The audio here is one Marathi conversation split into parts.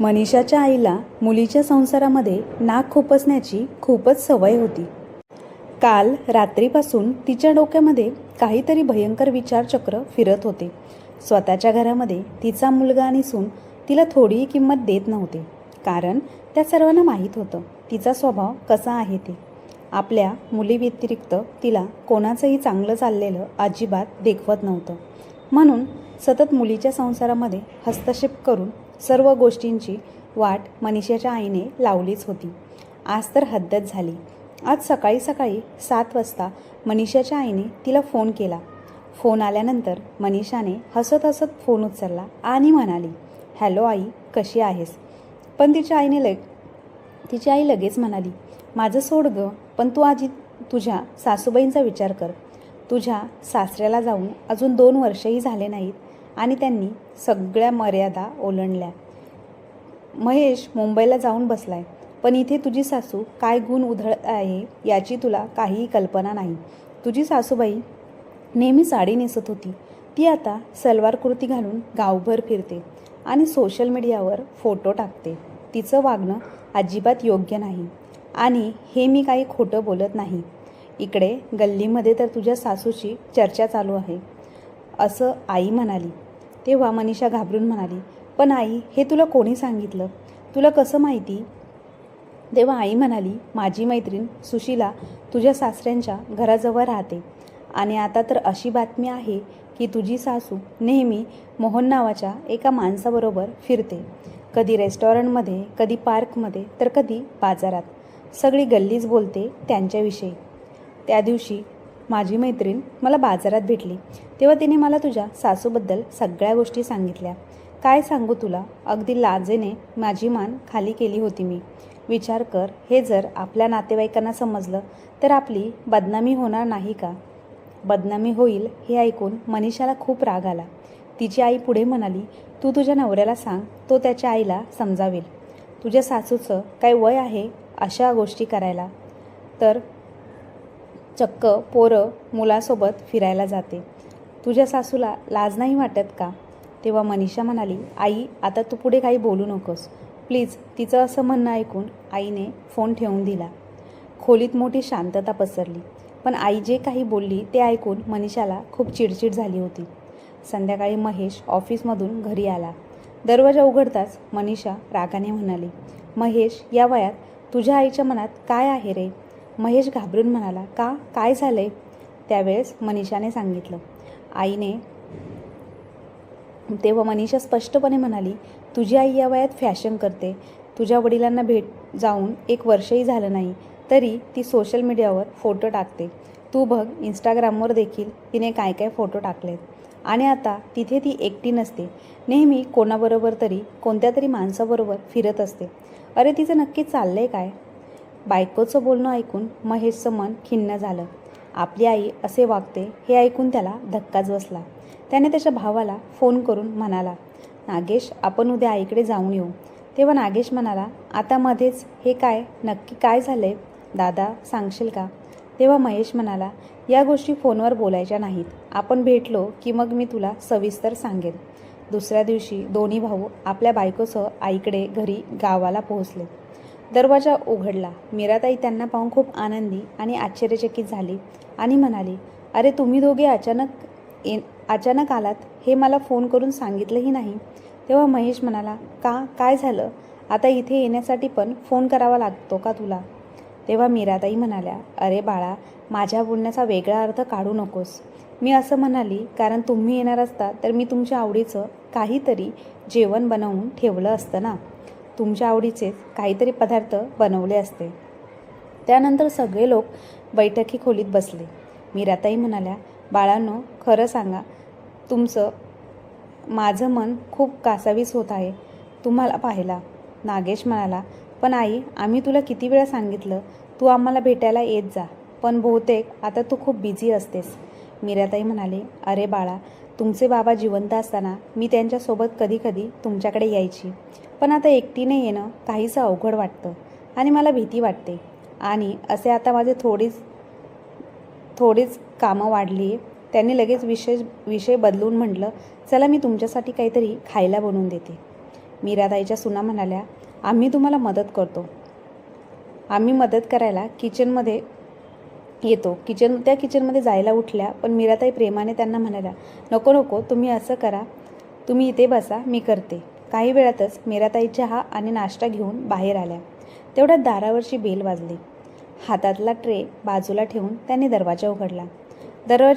मनीषाच्या आईला मुलीच्या संसारामध्ये नाक खुपसण्याची खूपच सवय होती. काल रात्रीपासून तिच्या डोक्यामध्ये काहीतरी भयंकर विचारचक्र फिरत होते. स्वतःच्या घरामध्ये तिचा मुलगा आणि सून तिला थोडीही किंमत देत नव्हते. कारण त्या सर्वांना माहीत होतं तिचा स्वभाव कसा आहे ते. आपल्या मुलीव्यतिरिक्त तिला कोणाचंही चांगलं चाललेलं अजिबात देखवत नव्हतं. म्हणून सतत मुलीच्या संसारामध्ये हस्तक्षेप करून सर्व गोष्टींची वाट मनीषाच्या आईने लावलीच होती. आज तर हद्दच झाली. आज सकाळी सकाळी 7 वाजता मनीषाच्या आईने तिला फोन केला. फोन आल्यानंतर मनीषाने हसत हसत फोन उचलला आणि म्हणाली, हॅलो आई, कशी आहेस? पण तिची आई लगेच म्हणाली, माझं सोड गं, पण तू आधी तुझ्या सासूबाईंचा विचार कर. तुझ्या सासऱ्याला जाऊन अजून 2 वर्षही झाले नाहीत आणि त्यांनी सगळ्या मर्यादा ओलांडल्या. महेश मुंबईला जाऊन बसलाय, पण इथे तुझी सासू काय गुण उधळत आहे याची तुला काहीही कल्पना नाही. तुझी सासूबाई नेहमी साडी नेसत होती, ती आता सलवार कुर्ती घालून गावभर फिरते आणि सोशल मीडियावर फोटो टाकते. तिचं वागणं अजिबात योग्य नाही आणि हे मी काही खोटं बोलत नाही. इकडे गल्लीमध्ये तर तुझ्या सासूची चर्चा चालू आहे, असं आई म्हणाली. तेव्हा मनीषा घाबरून म्हणाली, पण आई, हे तुला कोणी सांगितलं? तुला कसं माहिती? तेव्हा आई म्हणाली, माझी मैत्रीण सुशीला तुझ्या सासऱ्यांच्या घराजवळ राहते आणि आता तर अशी बातमी आहे की तुझी सासू नेहमी मोहन नावाच्या एका माणसाबरोबर फिरते. कधी रेस्टॉरंटमध्ये, कधी पार्कमध्ये, तर कधी बाजारात. सगळी गल्लीच बोलते त्यांच्याविषयी. त्या दिवशी माझी मैत्रीण मला बाजारात भेटली तेव्हा तिने मला तुझ्या सासूबद्दल सगळ्या गोष्टी सांगितल्या. काय सांगू तुला, अगदी लाजेने माझी मान खाली केली होती मी. विचार कर, हे जर आपल्या नातेवाईकांना समजलं तर आपली बदनामी होणार नाही का? बदनामी होईल हे ऐकून मनीषाला खूप राग आला. तिची आई पुढे म्हणाली, तू तुझ्या नवऱ्याला सांग, तो त्याच्या आईला समजावेल. तुझ्या सासूचं काय वय आहे अशा गोष्टी करायला? तर चक्क पोरं मुलासोबत फिरायला जाते. तुझ्या सासूला लाज नाही वाटत का? तेव्हा मनीषा म्हणाली, आई, आता तू पुढे काही बोलू नकोस प्लीज. तिचं असं म्हणणं ऐकून आईने फोन ठेवून दिला. खोलीत मोठी शांतता पसरली. पण आई जे काही बोलली ते ऐकून मनीषाला खूप चिडचिड झाली होती. संध्याकाळी महेश ऑफिसमधून घरी आला. दरवाजा उघडताच मनीषा रागाने म्हणाली, महेश, या वयात तुझ्या आईच्या मनात काय आहे रे? महेश घाबरून म्हणाला, का, काय झालंय? त्यावेळेस मनीषाने सांगितलं. आईने तेव्हा मनीषा स्पष्टपणे म्हणाली, तुझी आई या वयात फॅशन करते. तुझ्या वडिलांना भेट जाऊन 1 वर्षही झालं नाही तरी ती सोशल मीडियावर फोटो टाकते. तू बघ, इंस्टाग्रामवर देखील तिने काय काय फोटो टाकलेत. आणि आता तिथे ती एकटी नसते, नेहमी कोणाबरोबर तरी कोणत्या तरी माणसाबरोबर फिरत असते. अरे, तिचं नक्की चाललंय काय? बायकोचं बोलणं ऐकून महेशचं मन खिन्न झालं. आपली आई असे वागते हे ऐकून त्याला धक्काच बसला. त्याने त्याच्या भावाला फोन करून म्हणाला, नागेश, आपण उद्या आईकडे जाऊन येऊ. तेव्हा नागेश म्हणाला, आता मध्येच हे काय? नक्की काय झालंय दादा, सांगशील का? तेव्हा महेश म्हणाला, या गोष्टी फोनवर बोलायच्या नाहीत. आपण भेटलो की मग मी तुला सविस्तर सांगेन. दुसऱ्या दिवशी दोन्ही भाऊ आपल्या बायकोसह आईकडे घरी गावाला पोहोचले. दरवाजा उघडला. मीराताई त्यांना पाहून खूप आनंदी आणि आश्चर्यचकित झाली आणि म्हणाली, अरे, तुम्ही दोघे अचानक आलात, हे मला फोन करून सांगितलंही नाही. तेव्हा महेश म्हणाला, का, काय झालं? आता इथे येण्यासाठी पण फोन करावा लागतो का तुला? तेव्हा मीराताई म्हणाल्या, अरे बाळा, माझ्या बोलण्याचा वेगळा अर्थ काढू नकोस. मी असं म्हणाली कारण तुम्ही येणार असता तर मी तुमच्या आवडीचं काहीतरी जेवण बनवून ठेवलं असतं ना. तुमच्या आवडीचे काहीतरी पदार्थ बनवले असते. त्यानंतर सगळे लोक बैठकी खोलीत बसले. मीराताई म्हणाल्या, बाळांनो, खरं सांगा, माझं मन खूप कासावीस होत आहे तुम्हाला पाहायला. नागेश म्हणाला, पण आई, आम्ही तुला किती वेळा सांगितलं तू आम्हाला भेटायला येत जा, पण बहुतेक आता तू खूप बिझी असतेस. मीराताई म्हणाले, अरे बाळा, तुमचे बाबा जिवंत असताना मी त्यांच्यासोबत कधी कधी तुमच्याकडे यायची, पण आता एकटीने येणं काहीसं अवघड वाटतं आणि मला भीती वाटते. आणि असे आता माझे थोडीच कामं वाढली. त्यांनी लगेच विषय बदलून म्हटलं, चला मी तुमच्यासाठी काहीतरी खायला बनवून देते. मीराताईच्या सुना म्हणाल्या, आम्ही तुम्हाला मदत करतो. आम्ही मदत करायला किचनमध्ये येतो. त्या किचनमध्ये जायला उठल्या, पण मीराताई प्रेमाने त्यांना म्हणाल्या, नको नको, तुम्ही असं करा, तुम्ही इथे बसा, मी करते. काही वेळातच मीराताई चहा आणि नाश्ता घेऊन बाहेर आल्या. तेवढ्यात दारावरची बेल वाजली. हातातला ट्रे बाजूला ठेवून त्यांनी दरवाजा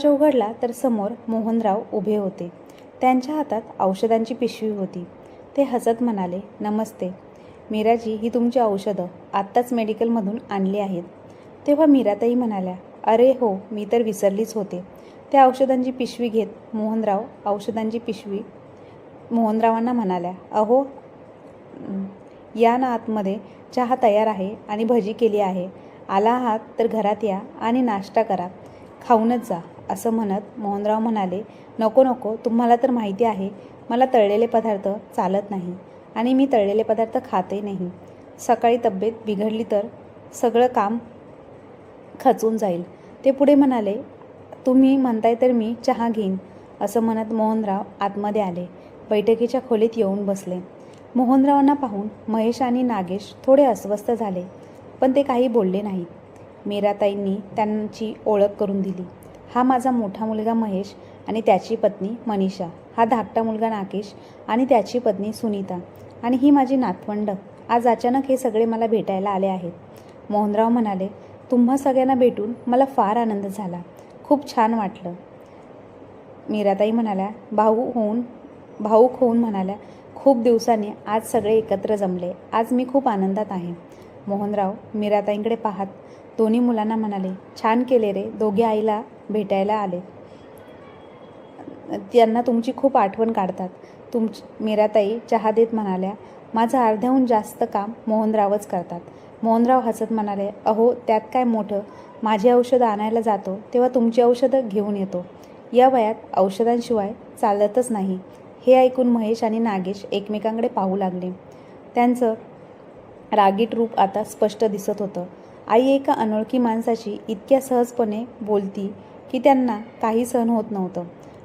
उघडला तर समोर मोहनराव उभे होते. त्यांच्या हातात औषधांची पिशवी होती. ते हसत म्हणाले, नमस्ते मीराजी, ही तुमची औषधं आत्ताच मेडिकलमधून आणली आहेत. तेव्हा मीराताई म्हणाल्या, अरे हो, मी तर विसरलीच होते. त्या औषधांची पिशवी घेत मोहनराव औषधांची पिशवी मोहनरावांना म्हणाल्या, अहो या ना आतमध्ये, चहा तयार आहे आणि भजी केली आहे. आला आहात तर घरात या आणि नाश्ता करा, खाऊनच जा. असं म्हणत मोहनराव म्हणाले, नको नको, तुम्हाला तर माहिती आहे मला तळलेले पदार्थ चालत नाही आणि मी तळलेले पदार्थ खातही नाही. सकाळी तब्येत बिघडली तर सगळं काम खचून जाईल. ते पुढे म्हणाले, तुम्ही म्हणताय तर मी चहा घेईन. असं म्हणत मोहनराव आतमध्ये आले. बैठकीच्या खोलीत येऊन बसले. मोहनरावांना पाहून महेश आणि नागेश थोडे अस्वस्थ झाले, पण ते काही बोलले नाहीत. मीराताईंनी त्यांची ओळख करून दिली. हा माझा मोठा मुलगा महेश आणि त्याची पत्नी मनीषा. हा धाकटा मुलगा नागेश आणि त्याची पत्नी सुनीता. आणि ही माझी नातवंड. आज अचानक हे सगळे मला भेटायला आले आहेत. मोहनराव म्हणाले, तुम्हा सगळ्यांना भेटून मला फार आनंद झाला, खूप छान वाटलं. मीराताई म्हणाल्या, भाऊक होऊन म्हणाल्या, खूप दिवसांनी आज सगळे एकत्र जमले. आज मी खूप आनंदात आहे. मोहनराव मीराताईंकडे पाहत दोन्ही मुलांना म्हणाले, छान केले रे, दोघे आईला भेटायला आले. त्यांना तुमची खूप आठवण काढतात. मीराताई चहा देत म्हणाल्या, माझं अर्ध्याहून जास्त काम मोहनरावच करतात. मोहनराव हसत म्हणाले, अहो त्यात काय मोठं, माझी औषधं आणायला जातो तेव्हा तुमची औषधं घेऊन येतो. या वयात औषधांशिवाय चालतच नाही. हे ऐकून महेश आणि नागेश एकमेकांकडे पाहू लागले. त्यांचं रागीट रूप आता स्पष्ट दिसत होतं. आई एका अनोळखी माणसाची इतक्या सहजपणे बोलती की त्यांना काही सहन होत नव्हतं.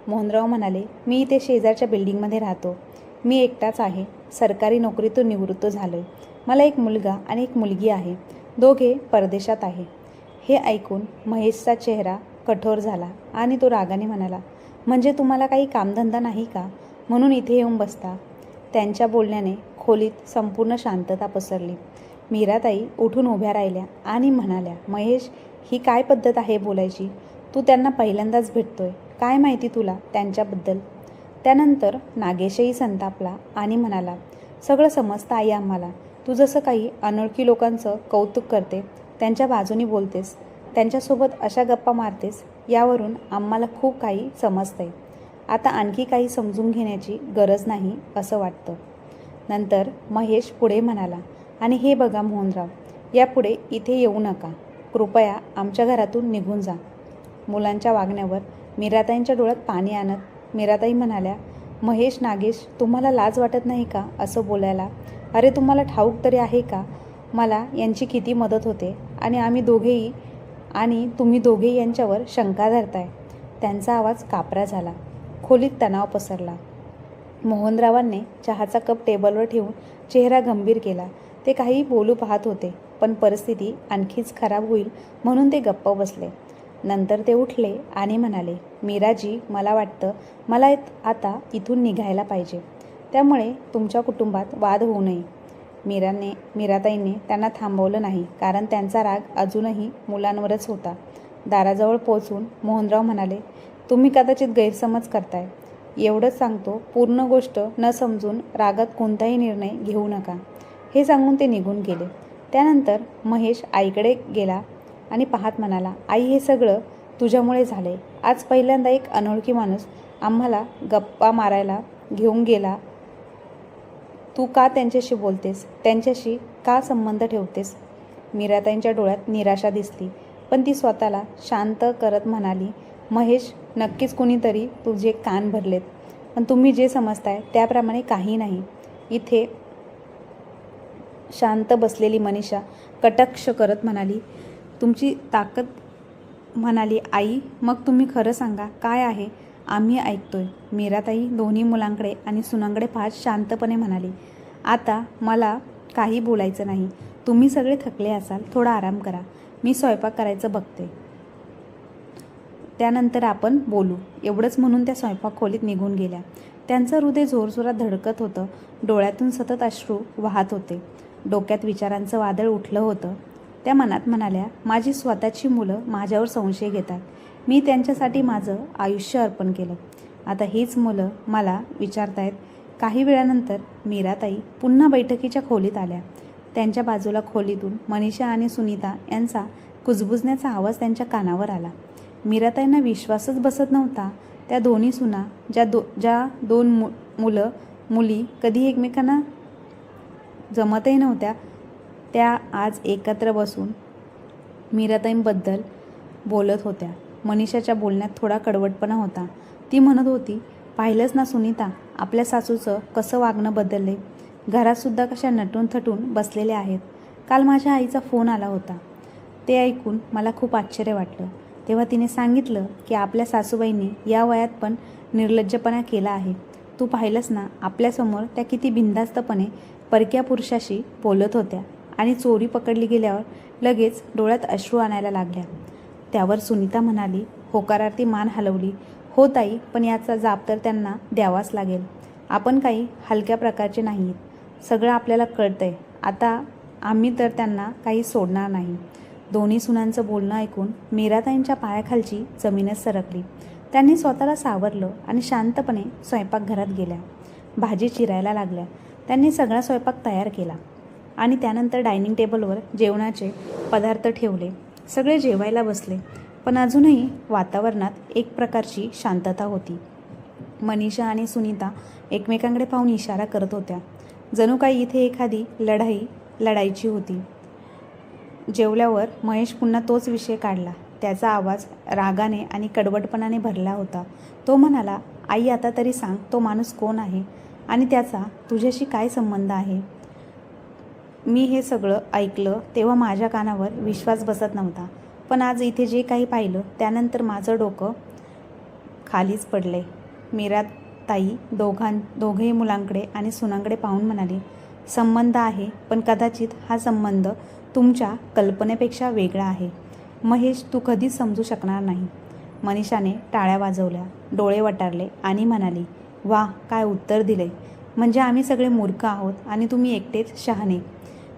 मोहनराव म्हणाले, मी इथे शेजारच्या बिल्डिंगमध्ये राहतो. मी एकटाच आहे. सरकारी नोकरीतून निवृत्त झालोय. मला एक मुलगा आणि एक मुलगी आहे. दोघे परदेशात आहे. हे ऐकून महेशचा चेहरा कठोर झाला आणि तो रागाने म्हणाला, म्हणजे तुम्हाला काही कामधंदा नाही का, म्हणून इथे येऊन बसता. त्यांच्या बोलण्याने खोलीत संपूर्ण शांतता पसरली. मीराताई उठून उभ्या राहिल्या आणि म्हणाल्या, महेश, ही काय पद्धत आहे बोलायची? तू त्यांना पहिल्यांदाच भेटतोय, काय माहिती तुला त्यांच्याबद्दल? त्यानंतर नागेशही संतापला आणि म्हणाला, सगळं समजतं आई आम्हाला. तू जसं काही अनोळखी लोकांचं कौतुक करते, त्यांच्या बाजूनी बोलतेस, त्यांच्यासोबत अशा गप्पा मारतेस, यावरून आम्हाला खूप काही समजतंय. आता आणखी काही समजून घेण्याची गरज नाही असं वाटतं. नंतर महेश पुढे म्हणाला, आणि हे बघा मोहनराव, यापुढे इथे येऊ नका. कृपया आमच्या घरातून निघून जा. मुलांच्या वागण्यावर मीराताईंच्या डोळ्यात पाणी आणत मीराताई म्हणाल्या, महेश, नागेश, तुम्हाला लाज वाटत नाही का असं बोलायला? अरे तुम्हाला ठाऊक तरी आहे का मला यांची किती मदत होते आणि तुम्ही दोघेही यांच्यावर शंका धरताय. त्यांचा आवाज कापरा झाला. खोलीत तणाव पसरला. मोहनरावांनी चहाचा कप टेबलवर ठेवून चेहरा गंभीर केला. ते काही बोलू पाहत होते, पण परिस्थिती आणखीच खराब होईल म्हणून ते गप्प बसले. नंतर ते उठले आणि म्हणाले, मीराजी, मला वाटतं मला आता इथून निघायला पाहिजे. त्यामुळे तुमच्या कुटुंबात वाद होऊ नये. मीराताईंनी त्यांना थांबवलं नाही, कारण त्यांचा राग अजूनही मुलांवरच होता. दाराजवळ पोहोचून मोहनराव म्हणाले, तुम्ही कदाचित गैरसमज करताय. एवढंच सांगतो, पूर्ण गोष्ट न समजून रागात कोणताही निर्णय घेऊ नका. हे सांगून ते निघून गेले. त्यानंतर महेश आईकडे गेला आणि पाहत म्हणाला, आई, हे सगळं तुझ्यामुळे झाले. आज पहिल्यांदा एक अनोळखी माणूस आम्हाला गप्पा मारायला घेऊन गेला. तू का त्यांच्याशी बोलतेस? त्यांच्याशी का संबंध ठेवतेस? मीराताईंच्या डोळ्यात निराशा दिसली, पण ती स्वतःला शांत करत म्हणाली, महेश, नक्कीच कुणीतरी तुझे कान भरलेत, पण तुम्ही जे समजताय त्याप्रमाणे काही नाही. इथे शांत बसलेली मनीषा कटाक्ष करत म्हणाली, तुमची ताकद. म्हणाली, आई, मग तुम्ही खरं सांगा, काय आहे? आम्ही ऐकतोय. मीराताई दोन्ही मुलांकडे आणि सुनांकडे पाहत शांतपणे म्हणाली, आता मला काही बोलायचं नाही. तुम्ही सगळे थकले असाल, थोडा आराम करा. मी स्वयंपाक करायचं बघते, त्यानंतर आपण बोलू. एवढंच म्हणून त्या स्वयंपाक खोलीत निघून गेल्या. त्यांचं हृदय जोरजोरात धडकत होतं. डोळ्यातून सतत अश्रू वाहत होते. डोक्यात विचारांचं वादळ उठलं होतं. त्या मनात म्हणाल्या, माझी स्वतःची मुलं माझ्यावर संशय घेतात. मी त्यांच्यासाठी माझं आयुष्य अर्पण केलं. आता हीच मुलं मला विचारतायत. काही वेळानंतर मीराताई पुन्हा बैठकीच्या खोलीत आल्या. त्यांच्या बाजूला खोलीतून मनीषा आणि सुनीता यांचा कुजबुजण्याचा आवाज त्यांच्या कानावर आला. मीराताईंना विश्वासच बसत नव्हता. त्या दोन्ही सुना, ज्या दोन मुलं मुली कधी एकमेकांना जमतही नव्हत्या, त्या आज एकत्र बसून मीराताईंबद्दल बोलत होत्या. मनीषाच्या बोलण्यात थोडा कडवटपणा होता. ती म्हणत होती, पाहिलंच ना सुनीता, आपल्या सासूचं कसं वागणं बदलले. घरातसुद्धा कशा नटून थटून बसलेल्या आहेत. काल माझ्या आईचा फोन आला होता. ते ऐकून मला खूप आश्चर्य वाटलं. तेव्हा तिने सांगितलं की आपल्या सासूबाईंनी या वयात पण निर्लज्जपणा केला आहे. तू पाहिलंस ना, आपल्यासमोर त्या किती बिनधास्तपणे परक्या पुरुषाशी बोलत होत्या आणि चोरी पकडली गेल्यावर लगेच डोळ्यात अश्रू आणायला लागल्या. त्यावर सुनीता म्हणाली, होकारार्थी मान हलवली. हो ताई, पण याचा जाब तर त्यांना द्यावाच लागेल. आपण काही हलक्या प्रकारचे नाहीत. सगळं आपल्याला कळतंय. आता आम्ही तर त्यांना काही सोडणार नाही. दोन्ही सुनांचं बोलणं ऐकून मीराताईंच्या पायाखालची जमीनच सरकली. त्यांनी स्वतःला सावरलं आणि शांतपणे स्वयंपाकघरात गेल्या. भाजी चिरायला लागल्या. त्यांनी सगळा स्वयंपाक तयार केला आणि त्यानंतर डायनिंग टेबलवर जेवणाचे पदार्थ ठेवले. सगळे जेवायला बसले. पण अजूनही वातावरणात एक प्रकारची शांतता होती. मनीषा आणि सुनीता एकमेकांकडे पाहून इशारा करत होत्या. जणू काही इथे एखादी लढाई लढायची होती. जेवल्यावर महेश पुन्हा तोच विषय काढला. त्याचा आवाज रागाने आणि कडवटपणाने भरला होता. तो म्हणाला, आई, आता तरी सांग, तो माणूस कोण आहे आणि त्याचा तुझ्याशी काय संबंध आहे. मी हे सगळं ऐकलं तेव्हा माझ्या कानावर विश्वास बसत नव्हता. पण आज इथे जे काही पाहिलं त्यानंतर माझं डोकं खालीच पडले. मीराताई दोघेही मुलांकडे आणि सुनांकडे पाहून म्हणाली, संबंध आहे, पण कदाचित हा संबंध तुमच्या कल्पनेपेक्षा वेगळा आहे. महेश, तू कधीच समजू शकणार नाही. मनीषाने टाळ्या वाजवल्या, डोळे वटारले आणि म्हणाली, वा, काय उत्तर दिले. म्हणजे आम्ही सगळे मूर्ख आहोत आणि तुम्ही एकटेच शहाणे.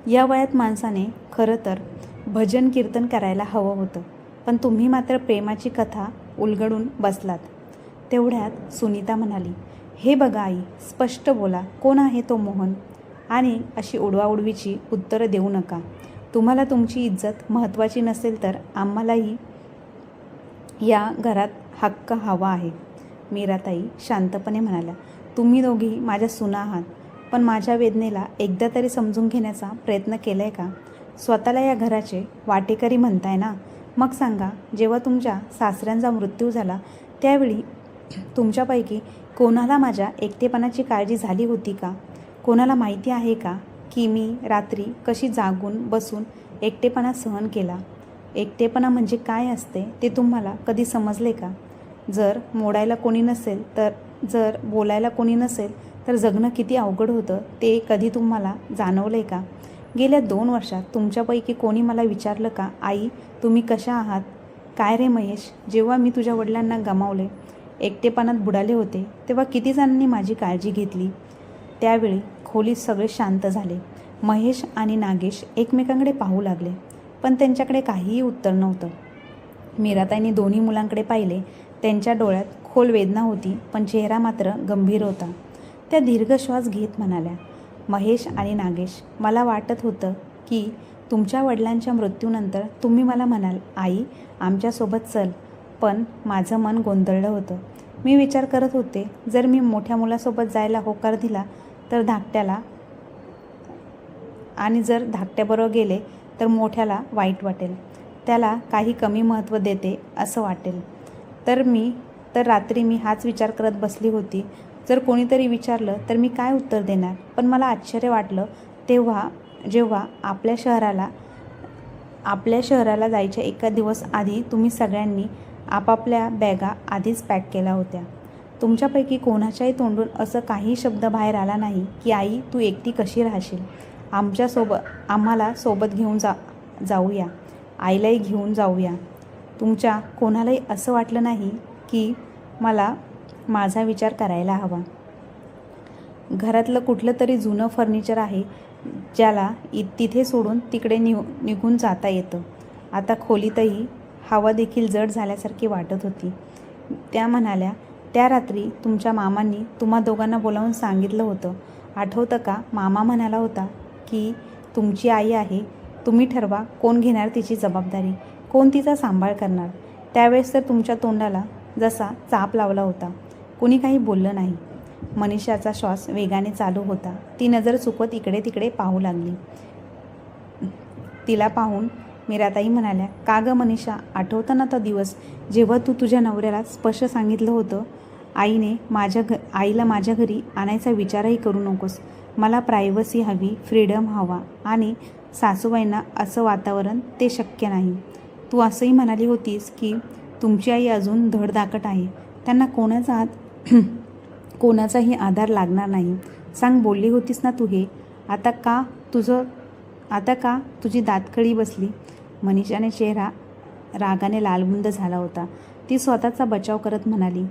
या वयात माणसाने खरं तर भजन कीर्तन करायला हवं होतं, पण तुम्ही मात्र प्रेमाची कथा उलगडून बसलात. तेवढ्यात सुनीता म्हणाली, हे बघा आई, स्पष्ट बोला, कोण आहे तो मोहन. आणि अशी उडवाउडवीची उत्तरं देऊ नका. तुम्हाला तुमची इज्जत महत्त्वाची नसेल तर आम्हालाही या घरात हक्क हवा आहे. मीराताई शांतपणे म्हणाल्या, तुम्ही दोघी माझ्या सुना आहात, पण माझ्या वेदनेला एकदा तरी समजून घेण्याचा प्रयत्न केला आहे का. स्वतःला या घराचे वाटेकरी म्हणताय ना. मग सांगा, जेव्हा तुमच्या सासऱ्यांचा मृत्यू झाला त्यावेळी तुमच्यापैकी कोणाला माझ्या एकटेपणाची काळजी झाली होती का. कोणाला माहिती आहे का की मी रात्री कशी जागून बसून एकटेपणा सहन केला. एकटेपणा म्हणजे काय असते ते तुम्हाला कधी समजले का. जर मोडायला कोणी नसेल तर, जर बोलायला कोणी नसेल तर जगणं किती अवघड होतं ते कधी तुम्हाला जाणवलं का. गेल्या 2 वर्षात तुमच्यापैकी कोणी मला विचारलं का, आई तुम्ही कशा आहात. काय रे महेश, जेव्हा मी तुझ्या वडिलांना गमावले, एकटेपणात बुडाले होते, तेव्हा किती जणांनी माझी काळजी घेतली. त्यावेळी खोलीत सगळे शांत झाले. महेश आणि नागेश एकमेकांकडे पाहू लागले, पण त्यांच्याकडे काहीही उत्तर नव्हतं. मीराताईंनी दोन्ही मुलांकडे पाहिले. त्यांच्या डोळ्यात खोल वेदना होती, पण चेहरा मात्र गंभीर होता. त्या दीर्घ श्वास घेत म्हणाल्या, महेश आणि नागेश, मला वाटत होतं की तुमच्या वडिलांच्या मृत्यूनंतर तुम्ही मला म्हणाल, आई आमच्यासोबत चल. पण माझं मन गोंधळलं होतं. मी विचार करत होते, जर मी मोठ्या मुलासोबत जायला होकार दिला तर धाकट्याला, आणि जर धाकट्याबरोबर गेले तर मोठ्याला वाईट वाटेल, त्याला काही कमी महत्त्व देते असं वाटेल. तर रात्री मी हाच विचार करत बसली होती. जर कोणीतरी विचारलं तर मी काय उत्तर देणार. पण मला आश्चर्य वाटलं जेव्हा आपल्या शहराला जायच्या एका दिवस आधी तुम्ही सगळ्यांनी आपापल्या बॅगा आधीच पॅक केल्या होत्या. तुमच्यापैकी कोणाच्याही तोंडून असं काही शब्द बाहेर आला नाही की आई तू एकटी कशी राहशील. आम्हाला सोबत घेऊन जाऊया, आईलाही घेऊन जाऊया. तुमच्या कोणालाही असं वाटलं नाही की मला माझा विचार करायला हवा. घरातलं कुठलं तरी जुनं फर्निचर आहे ज्याला तिथे सोडून तिकडे निघून जाता येतं. आता खोलीतही हवा देखील जड झाल्यासारखी वाटत होती. त्या म्हणाल्या, त्या रात्री तुमच्या मामांनी तुम्हा दोघांना बोलावून सांगितलं होतं, आठवतं का? मामा म्हणाला होता की तुमची आई आहे, तुम्ही ठरवा कोण घेणार तिची जबाबदारी, कोण तिचा सांभाळ करणार. त्यावेळेस तर तुमच्या तोंडाला जसा चाप लावला होता. कुणी काही बोललं नाही. मनीषाचा श्वास वेगाने चालू होता. ती नजर चुकवत इकडे तिकडे पाहू लागली. तिला पाहून मीराताई म्हणाल्या, का गं मनीषा, आठवतं ना तो दिवस जेव्हा तू तुझ्या नवऱ्याला स्पष्ट सांगितलं होतं, आईला माझ्या घरी आणायचा विचारही करू नकोस, मला प्रायव्हसी हवी, फ्रीडम हवा. आणि सासूबाईंना असं वातावरण ते शक्य नाही. तू असंही म्हणाली होतीस की तुमची आई अजून धडधाकट आहे, त्यांना कोणाचाही आधार लागणार नाही. सांग, बोलली होतीस ना तू हे. आता का तुझी दातखळी बसली? मनीषाने चेहरा रागाने लालबुंद झाला होता. ती स्वतःचा बचाव करत म्हणाली,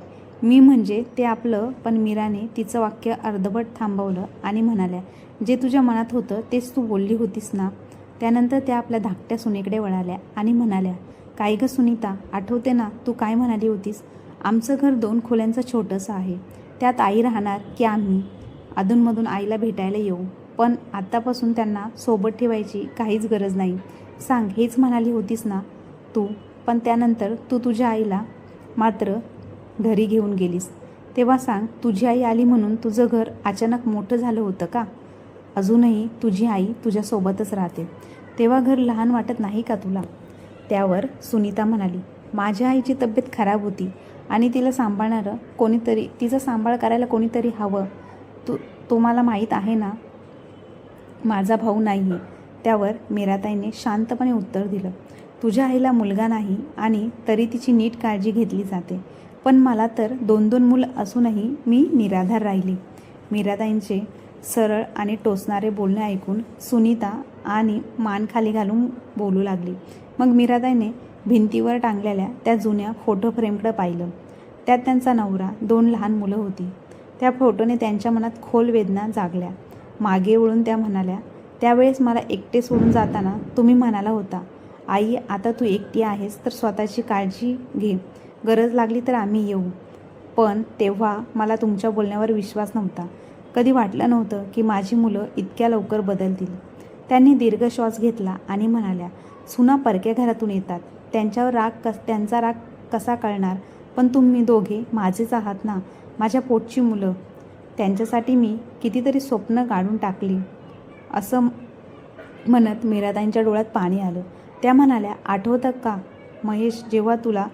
मी म्हणजे ते आपलं. पण मीराने तिचं वाक्य अर्धवट थांबवलं आणि म्हणाल्या, जे तुझ्या मनात होतं तेच तू बोलली होतीस ना. त्यानंतर त्या आपल्या धाकट्या सुनेकडे वळाल्या आणि म्हणाल्या, काय गं सुनीता, आठवते ना तू काय म्हणाली होतीस? आमचं घर 2 खोल्यांचं छोटंसं आहे, त्यात आई राहणार की आम्ही अधूनमधून आईला भेटायला येऊ, पण आत्तापासून त्यांना सोबत ठेवायची काहीच गरज नाही. सांग, हेच म्हणाली होतीस ना तू. पण त्यानंतर तू तुझ्या आईला मात्र घरी घेऊन गेलीस. तेव्हा सांग, तुझी आई आली म्हणून तुझं घर अचानक मोठं झालं होतं का? अजूनही तुझी आई तुझ्यासोबतच राहते, तेव्हा घर लहान वाटत नाही का तुला? त्यावर सुनीता म्हणाली, माझ्या आईची तब्येत खराब होती आणि तिला तिचा सांभाळ करायला कोणीतरी हवं. तुम्हाला माहीत आहे ना, माझा भाऊ नाही आहे. त्यावर मीराताईने शांतपणे उत्तर दिलं, तुझ्या आईला मुलगा नाही आणि तरी तिची नीट काळजी घेतली जाते, पण मला तर 2 मुलं असूनही मी निराधार राहिली. मीराताईंचे सरळ आणि टोचणारे बोलणे ऐकून सुनीता आणि मान खाली घालून बोलू लागली. मग मीराताईने भिंतीवर टांगलेल्या त्या जुन्या फोटो फ्रेमकडे पाहिलं. त्यात त्यांचा नवरा, 2 लहान मुलं होती. त्या फोटोने त्यांच्या मनात खोल वेदना जागल्या. मागे वळून त्या म्हणाल्या, त्यावेळेस मला एकटे सोडून जाताना तुम्ही म्हणाला होता, आई आता तू एकटी आहेस तर स्वतःची काळजी घे, गरज लागली तर आम्ही येऊ. पण तेव्हा मला तुमच्या बोलण्यावर विश्वास नव्हता. कधी वाटलं नव्हतं की माझी मुलं इतक्या लवकर बदलतील. त्यांनी दीर्घ श्वास घेतला आणि म्हणाल्या, सुना परक्या घरातून येतात, त्यांचा राग कसा कळणार, पण तुम्ही दोघे माझेच आहात ना, माझ्या पोटची मुलं. त्यांच्यासाठी मी कितीतरी स्वप्न काढून टाकली. असं म्हणत मीराताईंच्या डोळ्यात पाणी आलं. त्या म्हणाल्या, आठवतं का महेश, जेव्हा तुला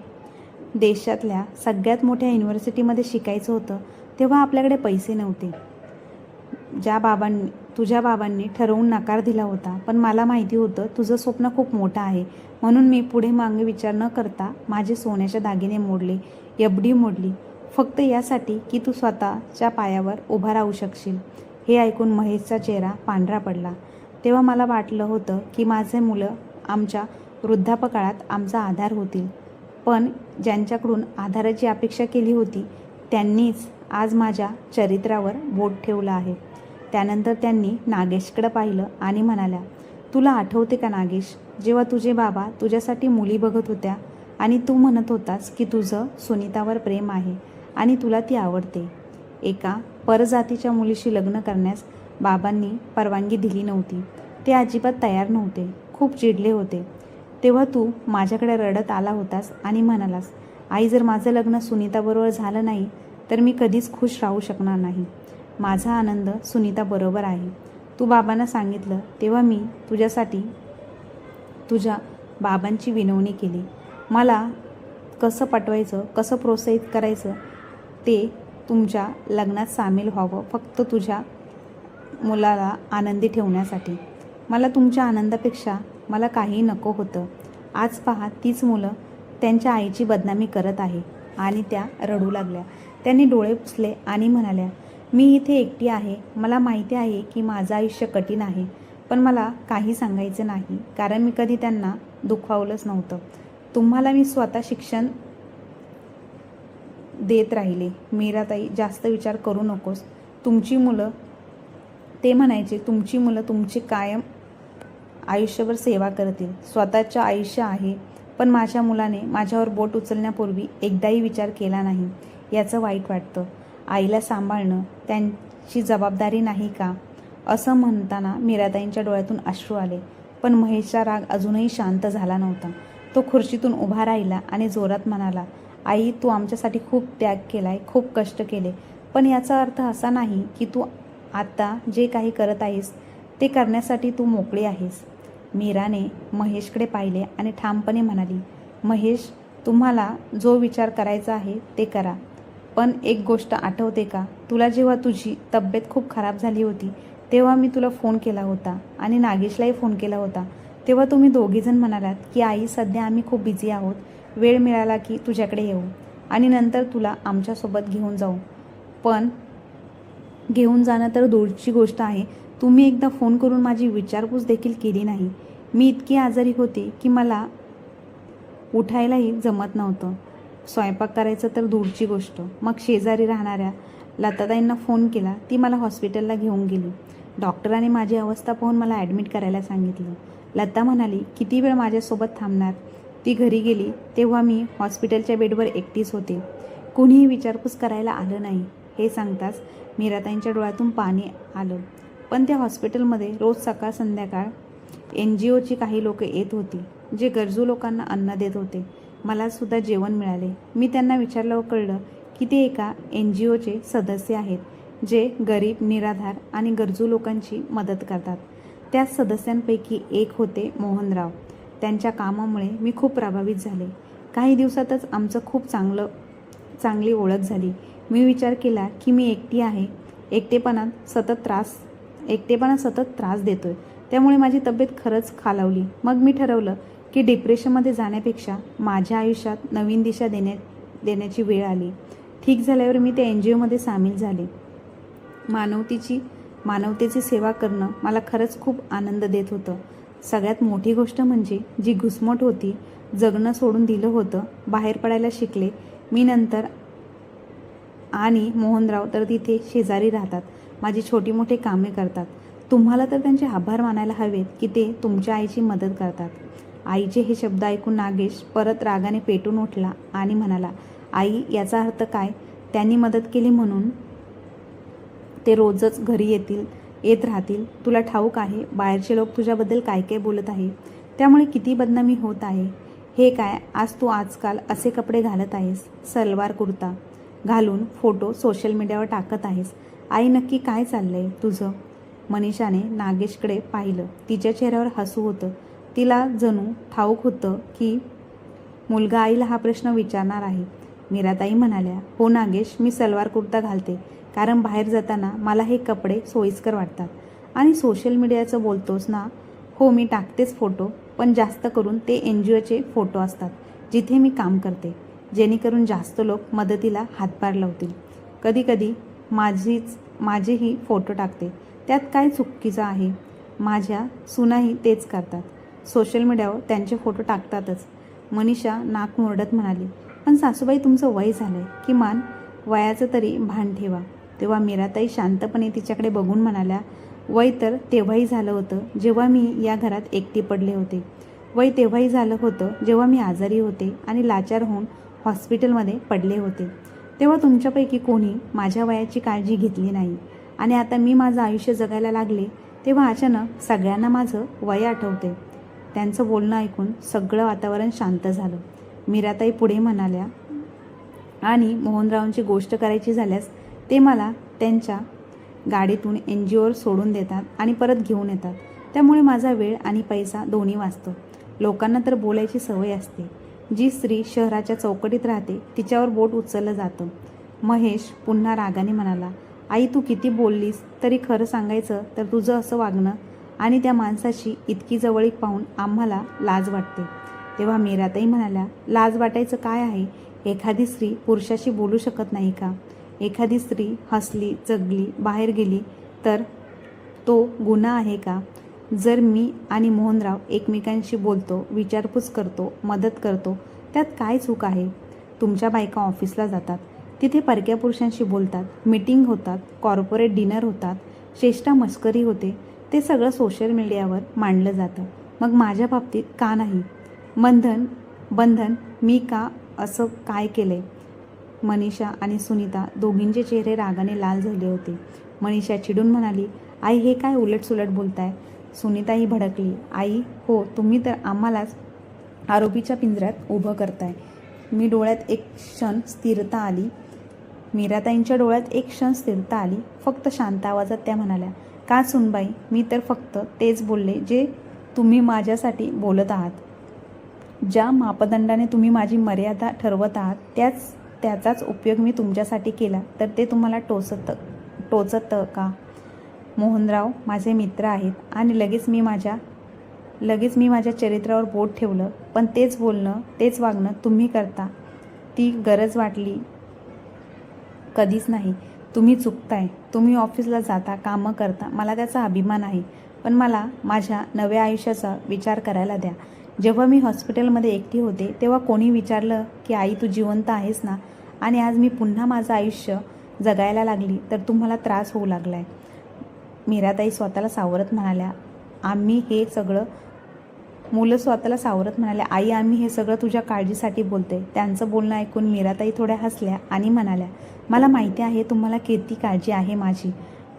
देशातल्या सगळ्यात मोठ्या युनिव्हर्सिटीमध्ये शिकायचं होतं तेव्हा आपल्याकडे पैसे नव्हते. तुझ्या बाबांनी ठरवून नकार दिला होता, पण मला माहिती होतं तुझं स्वप्न खूप मोठं आहे, म्हणून मी पुढे मागे विचार न करता माझे सोन्याचे दागिने मोडले, एफडी मोडली, फक्त यासाठी की तू स्वतःच्या पायावर उभा राहू शकशील. हे ऐकून महेशचा चेहरा पांढरा पडला. तेव्हा मला वाटलं होतं की माझे मुलं आमच्या वृद्धापकाळात आमचा आधार होतील, पण ज्यांच्याकडून आधाराची अपेक्षा केली होती त्यांनीच आज माझ्या चरित्रावर बोट ठेवलं आहे. त्यानंतर त्यांनी नागेशकडे पाहिलं आणि म्हणाल्या, तुला आठवते का नागेश, जेव्हा तुझे बाबा तुझ्यासाठी मुली बघत होत्या आणि तू म्हणत होतास की तुझं सुनीतावर प्रेम आहे आणि तुला ती आवडते. एका परजातीच्या मुलीशी लग्न करण्यास बाबांनी परवानगी दिली नव्हती. ते अजिबात तयार नव्हते, खूप चिडले होते. तेव्हा तू माझ्याकडे रडत आला होतास आणि म्हणालास, आई जर माझं लग्न सुनीताबरोबर झालं नाही तर मी कधीच खुश राहू शकणार नाही. माझा आनंद सुनीताबरोबर आहे. तू बाबांना सांगितलं तेव्हा मी तुझ्यासाठी तुझ्या बाबांची विनवणी केली. मला कसं पटवायचं, कसं प्रोत्साहित करायचं ते तुमच्या लग्नात सामील व्हावं, फक्त तुझ्या मुलाला आनंदी ठेवण्यासाठी. मला तुमच्या आनंदापेक्षा मला काही नको होतं. आज पहा तीच मुलं त्यांच्या आईची बदनामी करत आहे. आणि त्या रडू लागल्या. त्यांनी डोळे पुसले आणि म्हणाल्या, मी इथे एकटी आहे. मला माहिती आहे की माझं आयुष्य कठीण आहे, पण मला काही सांगायचं नाही, कारण मी कधी त्यांना दुखावलंच नव्हतं. तुम्हाला मी स्वतः शिक्षण देत राहिले. मीराताई, जास्त विचार करू नकोस. तुमची मुलं, ते म्हणायचे, तुमची मुलं तुमची कायम आयुष्यभर सेवा करतील. स्वतःचं आयुष्य आहे, पण माझ्या मुलाने माझ्यावर बोट उचलण्यापूर्वी एकदाही विचार केला नाही. याचं वाईट वाटतं. आईला सांभाळणं त्यांची जबाबदारी नाही का? असं म्हणताना मीराताईंच्या डोळ्यातून अश्रू आले. पण महेशचा राग अजूनही शांत झाला नव्हता. तो खुर्चीतून उभा राहिला आणि जोरात म्हणाला, आई, तू आमच्यासाठी खूप त्याग केलाय, खूप कष्ट केले, पण याचा अर्थ असा नाही की तू आता जे काही करत आहेस ते करण्यासाठी तू मोकळी आहेस. मीराने महेशकडे पाहिले आणि ठामपणे म्हणाली, महेश, तुम्हाला जो विचार करायचा आहे ते करा, पण एक गोष्ट आठवते का? तुला जेव्हा तुझी तब्येत खूप खराब झाली होती तेव्हा मी तुला फोन केला होता आणि नागेशलाही फोन केला होता. तेव्हा तुम्ही दोघीजण म्हणालात की आई, सध्या आम्ही खूप बिझी आहोत, वेळ मिळाला की तुझ्याकडे येऊ आणि नंतर तुला आमच्यासोबत घेऊन जाऊ. पण घेऊन जाणं तर दूरची गोष्ट आहे, तुम्ही एकदा फोन करून माझी विचारपूस देखील केली नाही. मी इतकी आजारी होते की मला उठायलाही जमत नव्हतं. स्वयंपाक करायचं तर दूरची गोष्ट. मग शेजारी राहणाऱ्या लताताईंना फोन केला. ती मला हॉस्पिटलला घेऊन गेली. डॉक्टरांनी माझी अवस्था पाहून मला ॲडमिट करायला सांगितलं. लता म्हणाली, किती वेळ माझ्यासोबत थांबणार? ती घरी गेली तेव्हा मी हॉस्पिटलच्या बेडवर एकटीच होते. कुणीही विचारपूस करायला आलं नाही. हे सांगताच मीराताईंच्या डोळ्यातून पाणी आलं. पण त्या हॉस्पिटलमध्ये रोज सकाळ संध्याकाळ NGOची काही लोक येत होती, जे गरजू लोकांना अन्न देत होते. मला सुद्धा जेवण मिळाले. मी त्यांना विचारल्यावर कळलं की ते एका NGOचे सदस्य आहेत, जे गरीब, निराधार आणि गरजू लोकांची मदत करतात. त्याच सदस्यांपैकी एक होते मोहनराव. त्यांच्या कामामुळे मी खूप प्रभावित झाले. काही दिवसातच आमचं खूप चांगली ओळख झाली. मी विचार केला की मी एकटी आहे, एकटेपणा सतत त्रास देतोय, त्यामुळे माझी तब्येत खरंच खालावली. मग मी ठरवलं की डिप्रेशनमध्ये जाण्यापेक्षा माझ्या आयुष्यात नवीन दिशा देण्याची वेळ आली. ठीक झाल्यावर मी त्या NGOमध्ये सामील झाले. मानवतेची सेवा करणं मला खरंच खूप आनंद देत होतं. सगळ्यात मोठी गोष्ट म्हणजे जी घुसमट होती, जगणं सोडून दिलं होतं, बाहेर पडायला शिकले मी नंतर. आणि मोहनराव तर तिथे शेजारी राहतात, माझी छोटी मोठी कामे करतात. तुम्हाला तर त्यांचे आभार मानायला हवेत की ते तुमच्या आईची मदत करतात. आईचे हे शब्द ऐकून नागेश परत रागाने पेटून उठला आणि म्हणाला, आई, याचा अर्थ काय? त्यांनी मदत केली म्हणून ते रोजच घरी येत राहतील? तुला ठाऊक आहे बाहेरचे लोक तुझ्याबद्दल काय काय बोलत आहे, त्यामुळे किती बदनामी होत आहे. हे काय, तू आजकाल असे कपडे घालत आहेस, सलवार कुर्ता घालून फोटो सोशल मीडियावर टाकत आहेस. आई, नक्की काय चाललंय तुझं? मनीषाने नागेशकडे पाहिलं. तिच्या चेहऱ्यावर हसू होतं. तिला जणू ठाऊक होतं की मुलगा आईला हा प्रश्न विचारणार आहे. मीराताई म्हणाल्या, हो नागेश, मी सलवार कुर्ता घालते कारण बाहेर जाताना मला हे कपडे सोयीस्कर वाटतात. आणि सोशल मीडियाचं बोलतोस ना? हो, मी टाकतेच फोटो, पण जास्त करून ते NGOचे फोटो असतात जिथे मी काम करते, जेणेकरून जास्त लोक मदतीला हातभार लावतील. कधीकधी माझेही फोटो टाकते, त्यात काय चुकीचं आहे? माझ्या सुनाही तेच करतात, सोशल मीडियावर त्यांचे फोटो टाकतातच. मनीषा नाक मुरडत म्हणाली, पण सासूबाई, तुमचं वय झालंय, किमान वयाचं तरी भान ठेवा. तेव्हा मीराताई शांतपणे तिच्याकडे बघून म्हणाल्या, वय तर तेव्हाही झालं होतं जेव्हा मी या घरात एकटी पडले होते. वय तेव्हाही झालं होतं जेव्हा मी आजारी होते आणि लाचार होऊन हॉस्पिटलमध्ये पडले होते. तेव्हा तुमच्यापैकी कोणी माझ्या वयाची काळजी घेतली नाही. आणि आता मी माझं आयुष्य जगायला लागले तेव्हा अचानक सगळ्यांना माझं वय आठवते. त्यांचं बोलणं ऐकून सगळं वातावरण शांत झालं. मीराताई पुढे म्हणाल्या, आणि मोहनरावांची गोष्ट करायची झाल्यास ते मला त्यांच्या गाडीतून NGOवर सोडून देतात आणि परत घेऊन येतात. त्यामुळे माझा वेळ आणि पैसा दोन्ही वाचतो. लोकांना तर बोलायची सवय असते. जी स्त्री शहराच्या चौकटीत राहते तिच्यावर बोट उचललं जातं. महेश पुन्हा रागाने म्हणाला, आई, तू किती बोललीस तरी खरं सांगायचं तर तुझं असं वागणं आणि त्या माणसाची इतकी जवळीक पाहून आम्हाला लाज वाटते. तेव्हा मीराताई म्हणाल्या, लाज वाटायचं काय आहे? एखादी स्त्री पुरुषाशी बोलू शकत नाही का? एखादी स्त्री हसली, जगली, बाहेर गेली तर तो गुन्हा आहे का? जर मी आणि मोहनराव एकमेकांशी बोलतो, विचारपूस करतो, मदत करतो, त्यात काय चूक आहे? तुमच्या बायका ऑफिसला जातात, तिथे परक्या पुरुषांशी बोलतात, मीटिंग होतात, कॉर्पोरेट डिनर होतात, चेष्टा मस्करी होते, ते सगळं सोशल मीडियावर मांडलं जातं. मग माझ्या बाबतीत का नाही? बंधन मी का असं काय केलंय? मनीषा आणि सुनीता दोघींचे चेहरे रागाने लाल झाले होते. मनीषा चिडून म्हणाली, आई हे काय उलटसुलट बोलताय? सुनीताही भडकली, आई हो, तुम्ही तर आम्हालाच आरोपीच्या पिंजऱ्यात उभं करताय. मीराताईंच्या डोळ्यात एक क्षण स्थिरता आली. फक्त शांत आवाजात त्या म्हणाल्या, का सुनबाई, मी तर फक्त तेच बोलले जे तुम्ही माझ्यासाठी बोलत आहात. ज्या मापदंडाने तुम्ही माझी मर्यादा ठरवत आहात त्याचाच उपयोग मी तुमच्यासाठी केला तर ते तुम्हाला टोचतं का? मोहनराव माझे मित्र आहेत आणि लगेच मी माझ्या चरित्रावर बोट ठेवलं. पण तेच बोलणं, तेच वागणं तुम्ही करता, ती गरज वाटली कधीच नाही. तुम्ही चुकताय. तुम्ही ऑफिसला जाता, कामं करता, मला त्याचा अभिमान आहे. पण मला माझ्या नव्या आयुष्याचा विचार करायला द्या. जेव्हा मी हॉस्पिटलमध्ये एकटी होते तेव्हा कोणी विचारलं की आई तू जिवंत आहेस ना? आणि आज मी पुन्हा माझं आयुष्य जगायला लागली तर तुम्हाला त्रास होऊ लागलाय. मीराताई स्वतःला सावरत म्हणाल्या, आई आम्ही हे सगळं तुझ्या काळजीसाठी बोलते. त्यांचं बोलणं ऐकून मीराताई थोड्या हसल्या आणि म्हणाल्या, मला माहिती आहे तुम्हाला किती काळजी आहे माझी.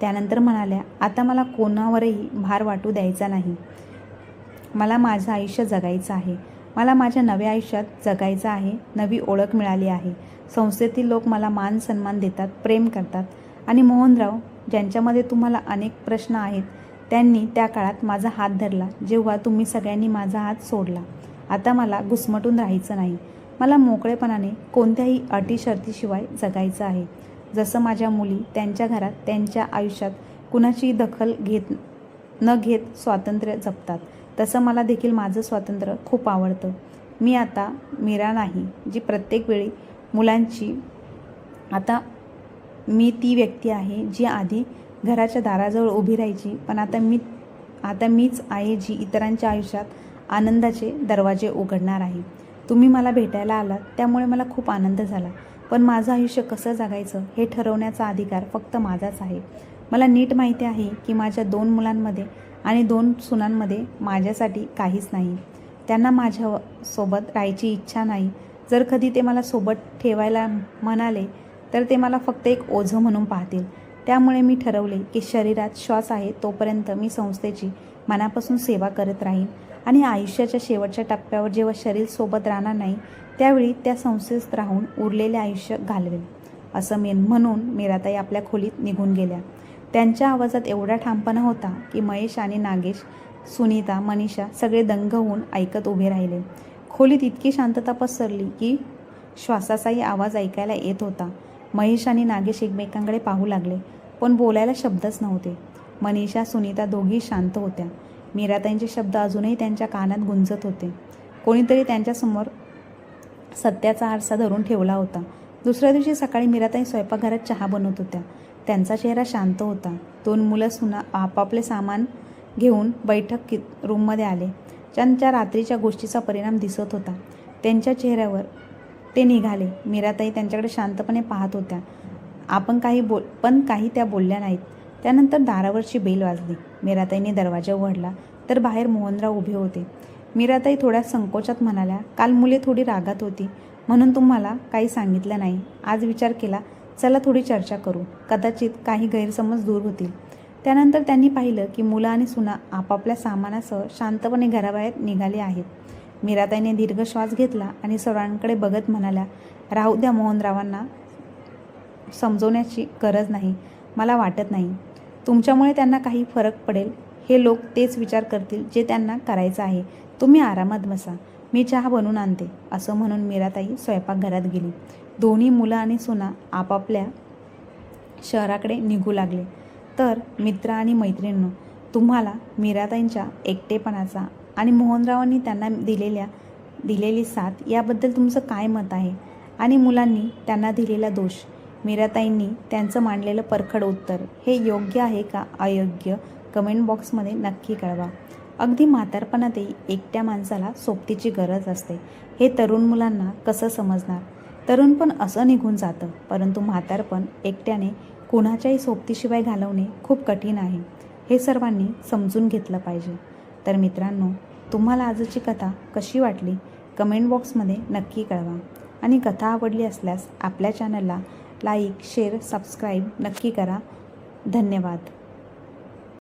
त्यानंतर म्हणाल्या, आता मला कोणावरही भार वाटू द्यायचा नाही. मला माझं आयुष्य जगायचं आहे. मला माझ्या नव्या आयुष्यात जगायचं आहे. नवी ओळख मिळाली आहे. संस्थेतील लोक मला मान सन्मान देतात, प्रेम करतात. आणि मोहनराव, ज्यांच्यामध्ये तुम्हाला अनेक प्रश्न आहेत, त्यांनी त्या काळात माझा हात धरला जेव्हा तुम्ही सगळ्यांनी माझा हात सोडला. आता मला घुसमटून राहायचं नाही. मला मोकळेपणाने कोणत्याही अटी शर्तीशिवाय जगायचं आहे. जसं माझ्या मुली त्यांच्या घरात त्यांच्या आयुष्यात कुणाची दखल न घेत स्वातंत्र्य जपतात, तसं मला देखील माझं स्वातंत्र्य खूप आवडतं. मी आता मीरा नाही जी प्रत्येक वेळी मुलांची. आता मी ती व्यक्ती आहे जी आधी घराच्या दाराजवळ उभी राहायची, पण आता मीच आहे जी इतरांच्या आयुष्यात आनंदाचे दरवाजे उघडणार आहे. तुम्ही मला भेटायला आलात त्यामुळे मला खूप आनंद झाला. पण माझं आयुष्य कसं जगायचं हे ठरवण्याचा अधिकार फक्त माझाच आहे. मला नीट माहिती आहे की माझ्या 2 मुलांमध्ये आणि 2 सुनांमध्ये माझ्यासाठी काहीच नाही. त्यांना माझ्यासोबत राहायची इच्छा नाही. जर कधी ते मला सोबत ठेवायला म्हणाले तर ते मला फक्त एक ओझं म्हणून पाहतील. त्यामुळे मी ठरवले की शरीरात श्वास आहे तोपर्यंत मी संस्थेची मनापासून सेवा करत राहीन आणि आयुष्याच्या शेवटच्या टप्प्यावर जेव्हा शरीर सोबत राहणार नाही त्यावेळी त्या संस्थेत राहून उरलेले आयुष्य घालवेल. असं म्हणून मीराताई आपल्या खोलीत निघून गेल्या. त्यांच्या आवाजात एवढा ठामपणा होता की महेश आणि नागेश, सुनीता, मनीषा सगळे दंग होऊन ऐकत उभे राहिले. खोलीत इतकी शांतता पसरली की श्वासाचाही आवाज ऐकायला येत होता. महेश आणि नागेश एकमेकांकडे पाहू लागले, पण बोलायला शब्दच नव्हते. मनीषा, सुनीता दोघी शांत होत्या. मीराताईंचे शब्द अजूनही त्यांच्या कानात गुंजत होते. कोणीतरी त्यांच्यासमोर सत्याचा आरसा धरून ठेवला होता. दुसऱ्या दिवशी सकाळी मीराताई स्वयंपाकघरात चहा बनवत होत्या. त्यांचा चेहरा शांत होता. 2 मुलं सुना आपापले सामान घेऊन बैठक रूममध्ये आले. त्यांच्या रात्रीच्या गोष्टीचा परिणाम दिसत होता त्यांच्या चेहऱ्यावर. ते निघाले. मीराताई त्यांच्याकडे शांतपणे पाहत होत्या. पण काही त्या बोलल्या नाहीत. त्यानंतर दारावरची बेल वाजली. मीराताईंनी दरवाजा उघडला तर बाहेर मोहनराव उभे होते. मीराताई थोड्या संकोचात म्हणाल्या, काल मुले थोडी रागात होती म्हणून तुम्हाला काही सांगितलं नाही. आज विचार केला, चला थोडी चर्चा करू. कदाचित काही गैरसमज दूर होतील. त्यानंतर त्यांनी पाहिलं की मुलं आणि सुना आपापल्या सामानासह शांतपणे घराबाहेर निघाले आहेत. मीराताईने दीर्घ श्वास घेतला आणि सर्वांकडे बघत म्हणाल्या, राहू द्या, मोहनरावांना समजवण्याची गरज नाही. मला वाटत नाही तुमच्यामुळे त्यांना काही फरक पडेल. हे लोक तेच विचार करतील जे त्यांना करायचं आहे. तुम्ही आरामात बसा, मी चहा बनवून आणते. असं म्हणून मीराताई स्वयंपाकघरात गेली. दोन्ही मुलं आणि सुना आपापल्या शहराकडे निघू लागले. तर मित्र आणि मैत्रिणींनो, तुम्हाला मीराताईंच्या एकटेपणाचा आणि मोहनरावांनी त्यांना दिलेली साथ याबद्दल तुमचं काय मत आहे? आणि मुलांनी त्यांना दिलेला दोष मीराताईंनी त्यांचं मांडलेलं परखड उत्तर हे योग्य आहे का अयोग्य कमेंट बॉक्समध्ये नक्की कळवा. अगदी म्हातारपणातही एकट्या माणसाला सोबतीची गरज असते हे तरुण मुलांना कसं समजणार. तरुणपण असं निघून जातं, परंतु म्हातारपण एकट्याने कुणाच्याही सोबतीशिवाय घालवणे खूप कठीण आहे हे सर्वांनी समजून घेतलं पाहिजे. तर मित्रांनो, तुम्हाला आजची कथा कशी वाटली कमेंट बॉक्समध्ये नक्की कळवा. आणि कथा आवडली असल्यास आपल्या चॅनलला लाईक, शेअर, सबस्क्राईब नक्की करा. धन्यवाद.